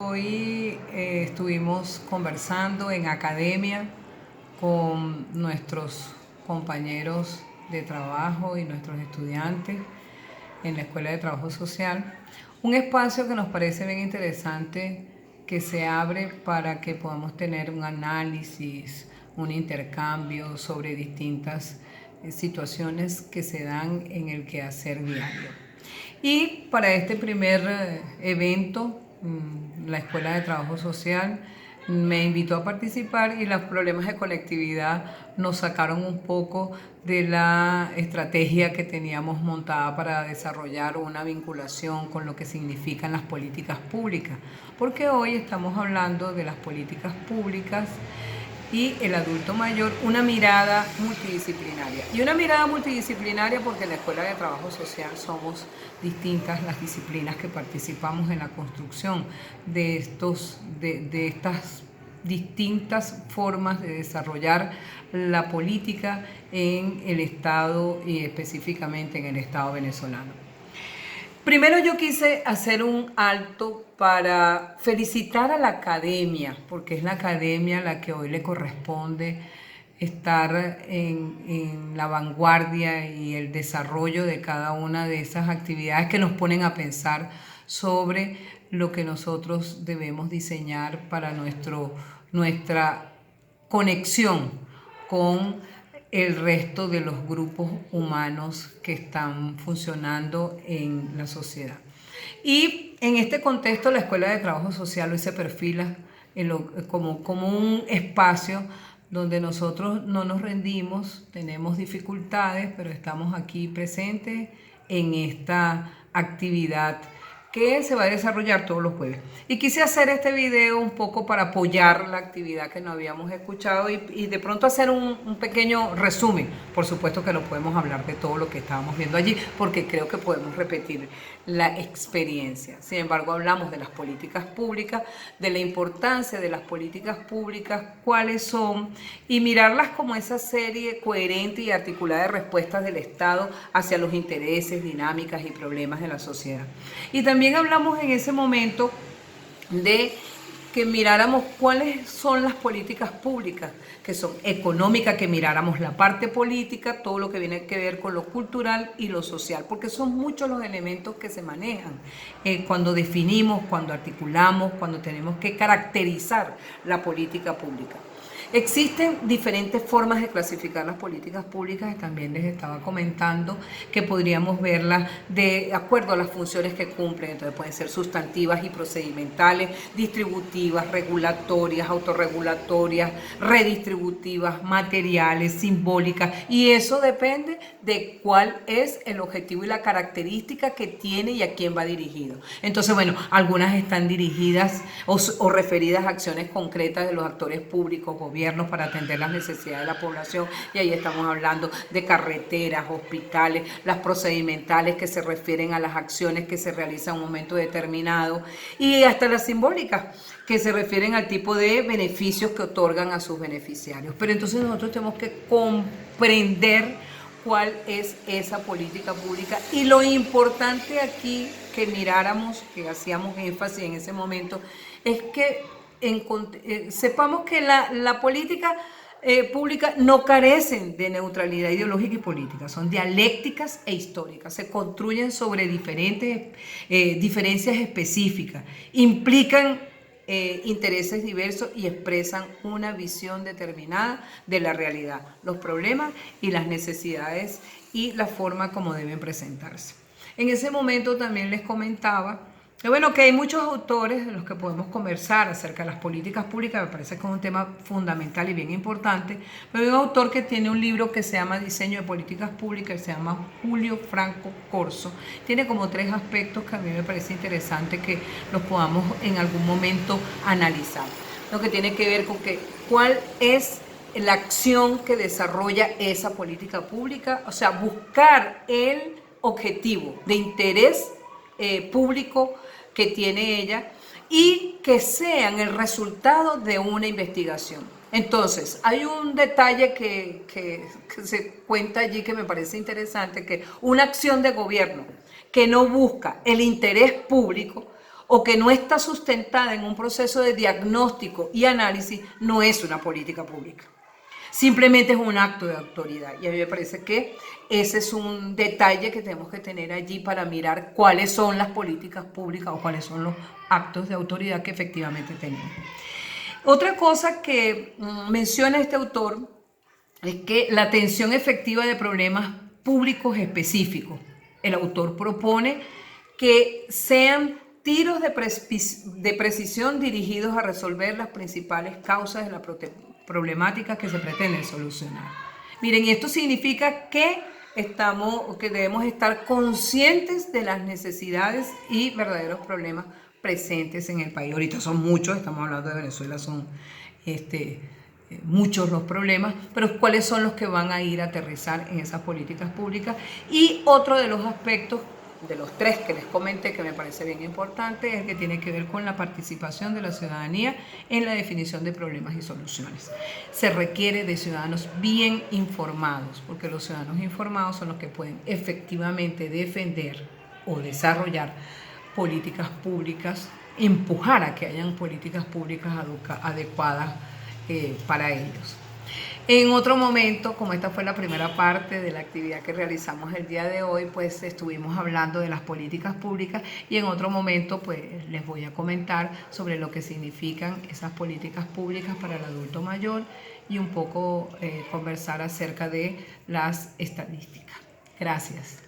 Hoy estuvimos conversando en academia con nuestros compañeros de trabajo y nuestros estudiantes en la Escuela de Trabajo Social. Un espacio que nos parece bien interesante que se abre para que podamos tener un análisis, un intercambio sobre distintas situaciones que se dan en el quehacer diario. Y para este primer evento, la Escuela de Trabajo Social me invitó a participar y los problemas de conectividad nos sacaron un poco de la estrategia que teníamos montada para desarrollar una vinculación con lo que significan las políticas públicas, porque hoy estamos hablando de las políticas públicas y el adulto mayor, una mirada multidisciplinaria. Y una mirada multidisciplinaria porque en la Escuela de Trabajo Social somos distintas las disciplinas que participamos en la construcción de estas distintas formas de desarrollar la política en el Estado y específicamente en el Estado venezolano. Primero yo quise hacer un alto para felicitar a la academia, porque es la academia la que hoy le corresponde estar en la vanguardia y el desarrollo de cada una de esas actividades que nos ponen a pensar sobre lo que nosotros debemos diseñar para nuestra conexión con el resto de los grupos humanos que están funcionando en la sociedad. Y en este contexto la Escuela de Trabajo Social hoy se perfila como un espacio donde nosotros no nos rendimos, tenemos dificultades, pero estamos aquí presentes en esta actividad que se va a desarrollar todos los jueves. Y quise hacer este video un poco para apoyar la actividad que no habíamos escuchado y de pronto hacer un pequeño resumen. Por supuesto que no podemos hablar de todo lo que estábamos viendo allí, porque creo que podemos repetir la experiencia. Sin embargo, hablamos de las políticas públicas, de la importancia de las políticas públicas, cuáles son, y mirarlas como esa serie coherente y articulada de respuestas del Estado hacia los intereses, dinámicas y problemas de la sociedad. Y también hablamos en ese momento de que miráramos cuáles son las políticas públicas, que son económicas, que miráramos la parte política, todo lo que viene que ver con lo cultural y lo social, porque son muchos los elementos que se manejan cuando definimos, cuando articulamos, cuando tenemos que caracterizar la política pública. Existen diferentes formas de clasificar las políticas públicas, también les estaba comentando que podríamos verlas de acuerdo a las funciones que cumplen, entonces pueden ser sustantivas y procedimentales, distributivas, regulatorias, autorregulatorias, redistributivas, materiales, simbólicas, y eso depende de cuál es el objetivo y la característica que tiene y a quién va dirigido. Entonces, bueno, algunas están dirigidas o referidas a acciones concretas de los actores públicos, gobiernos, para atender las necesidades de la población, y ahí estamos hablando de carreteras, hospitales, las procedimentales que se refieren a las acciones que se realizan en un momento determinado, y hasta las simbólicas que se refieren al tipo de beneficios que otorgan a sus beneficiarios. Pero entonces nosotros tenemos que comprender cuál es esa política pública, y lo importante aquí que miráramos, que hacíamos énfasis en ese momento, es que sepamos que la política pública no carecen de neutralidad ideológica y política, son dialécticas e históricas, se construyen sobre diferentes diferencias específicas, implican intereses diversos y expresan una visión determinada de la realidad, los problemas y las necesidades y la forma como deben presentarse. En ese momento también les comentaba que bueno, que hay muchos autores de los que podemos conversar acerca de las políticas públicas, me parece que es un tema fundamental y bien importante, pero hay un autor que tiene un libro que se llama Diseño de Políticas Públicas, se llama Julio Franco Corso, tiene como 3 aspectos que a mí me parece interesante que los podamos en algún momento analizar. Lo que tiene que ver con que cuál es la acción que desarrolla esa política pública, o sea, buscar el objetivo de interés público que tiene ella y que sean el resultado de una investigación. Entonces, hay un detalle que se cuenta allí que me parece interesante, que una acción de gobierno que no busca el interés público o que no está sustentada en un proceso de diagnóstico y análisis, no es una política pública. Simplemente es un acto de autoridad. Y a mí me parece que ese es un detalle que tenemos que tener allí para mirar cuáles son las políticas públicas o cuáles son los actos de autoridad que efectivamente tenemos. Otra cosa que menciona este autor es que la atención efectiva de problemas públicos específicos. El autor propone que sean tiros de precisión dirigidos a resolver las principales causas de la problemáticas que se pretenden solucionar. Miren, esto significa que debemos estar conscientes de las necesidades y verdaderos problemas presentes en el país. Ahorita son muchos, estamos hablando de Venezuela, son muchos los problemas, pero cuáles son los que van a ir a aterrizar en esas políticas públicas. Y otro de los aspectos, de los tres que les comenté, que me parece bien importante, es el que tiene que ver con la participación de la ciudadanía en la definición de problemas y soluciones. Se requiere de ciudadanos bien informados, porque los ciudadanos informados son los que pueden efectivamente defender o desarrollar políticas públicas, empujar a que hayan políticas públicas adecuadas para ellos. En otro momento, como esta fue la primera parte de la actividad que realizamos el día de hoy, pues estuvimos hablando de las políticas públicas, y en otro momento pues les voy a comentar sobre lo que significan esas políticas públicas para el adulto mayor y un poco conversar acerca de las estadísticas. Gracias.